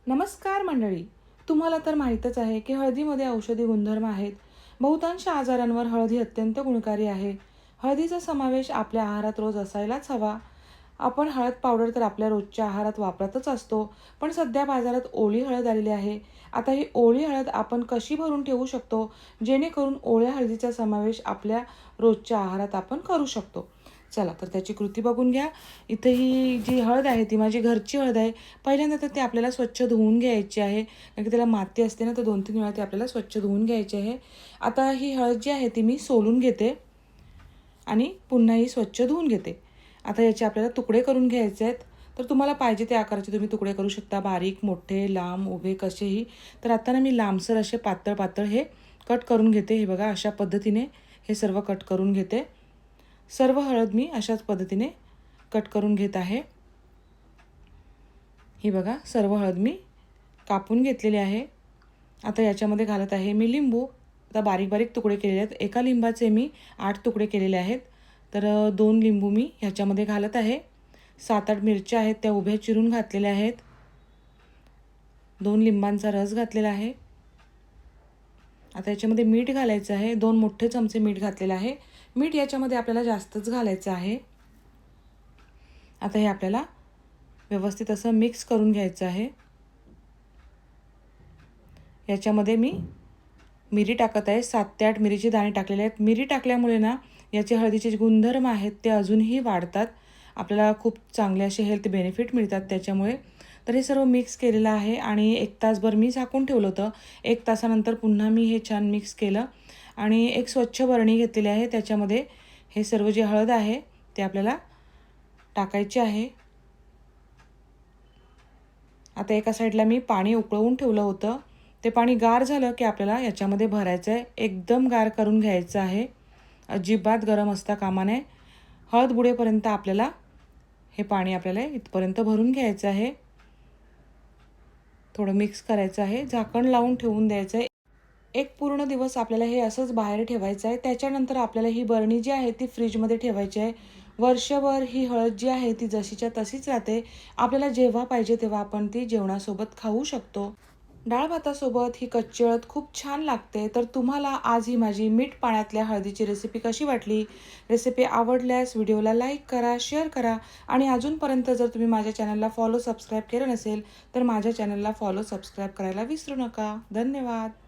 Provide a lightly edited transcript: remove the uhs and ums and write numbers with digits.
नमस्कार मंडळी. तुम्हाला तर माहीतच आहे की हळदीमध्ये औषधी गुणधर्म आहेत. बहुतांश आजारांवर हळद अत्यंत गुणकारी आहे. हळदीचा समावेश आपल्या आहारात रोज असायलाच हवा. आपण हळद पावडर तर आपल्या रोजच्या आहारात वापरतच असतो, पण सध्या बाजारात ओली हळद आलेली आहे. आता ही ओली हळद आपण कशी भरून ठेवू शकतो, जेणेकरून ओल्या हळदीचा समावेश आपल्या रोजच्या आहारात आपण करू शकतो. चला तर त्याची कृती बघून घ्या. इथे ही जी हळद आहे ती माझी घरची हळद आहे. पहिल्यांदा तर ते आपल्याला स्वच्छ धुवून घ्यायची आहे, कारण की त्याला माती असते ना, तर 2-3 वेळा ते आपल्याला स्वच्छ धुवून घ्यायची आहे. आता ही हळद जी आहे ती मी सोलून घेते आणि पुन्हा ही स्वच्छ धुवून घेते. आता याचे आपल्याला तुकडे करून घ्यायचे आहेत. तर तुम्हाला पाहिजे त्या आकाराचे तुम्ही तुकडे करू शकता, बारीक, मोठे, लांब, उभे कसेही. तर आता ना मी लांबसर असे पातळ पातळ हे कट करून घेते. हे बघा अशा पद्धतीने हे सर्व कट करून घेते. सर्व हळद मी अशाच पद्धतीने कट करून घेत आहे. ही बघा सर्व हळद मी कापून घेतलेली आहे. आता याच्यामध्ये घालत आहे मी लिंबू. आता बारीक बारीक तुकडे केलेले आहेत. एका लिंबाचे मी 8 तुकडे केलेले आहेत. तर 2 लिंबू मी ह्याच्यामध्ये घालत आहे. 7-8 मिरच्या आहेत त्या उभ्या चिरून घातलेल्या आहेत. 2 लिंबांचा रस घातलेला आहे. आता याच्यामध्ये मीठ घालायचं आहे. 2 मोठे चमचे मीठ घातलेलं आहे. मीठ याच्यामध्ये आपल्याला जास्तच घालायचं आहे. आता हे आपल्याला व्यवस्थित असं मिक्स करून घ्यायचं आहे. याच्यामध्ये मी मिरी टाकत आहे. 7 ते 8 मिरीचे दाणे टाकलेले आहेत. मिरी टाकल्यामुळे ना याचे हळदीचे जे गुणधर्म आहेत ते अजूनही वाढतात. आपल्याला खूप चांगले असे हेल्थ बेनिफिट मिळतात त्याच्यामुळे. तर हे सर्व मिक्स केलेलं आहे आणि 1 तासभर मी झाकून ठेवलं होतं. 1 तासानंतर पुन्हा मी हे छान मिक्स केलं आणि एक स्वच्छ बरणी घेतलेली आहे. त्याच्यामध्ये हे सर्व जे हळद आहे ते आपल्याला टाकायचे आहे. आता एका साईडला मी पाणी उकळवून ठेवलं होतं. ते पाणी गार झालं की आपल्याला याच्यामध्ये भरायचं आहे. एकदम गार करून घ्यायचं आहे. अजिबात गरम असता कामा नये. हळद बुडेपर्यंत आपल्याला हे पाणी आपल्याला इथपर्यंत भरून घ्यायचं आहे. थोडं मिक्स करायचं आहे. झाकण लावून ठेवून द्यायचं आहे. एक पूर्ण दिवस आपल्याला हे असंच बाहेर ठेवायचं आहे. त्याच्यानंतर आपल्याला ही बरणी जी आहे ती फ्रीजमध्ये ठेवायची आहे. वर्षभर ही हळद जी आहे ती जशीच्या तशीच राहते. आपल्याला जेव्हा पाहिजे तेव्हा आपण ती जेवणासोबत खाऊ शकतो. डाळ भातासोबत ही कच्ची हळद खूप छान लागते. तर तुम्हाला आज ही माझी मीठ पाण्यातल्या हळदीची रेसिपी कशी वाटली? रेसिपी आवडल्यास व्हिडिओला लाईक करा, शेअर करा आणि अजूनपर्यंत जर तुम्ही माझ्या चॅनलला सबस्क्राईब केलं नसेल तर माझ्या चॅनलला सबस्क्राईब करायला विसरू नका. धन्यवाद.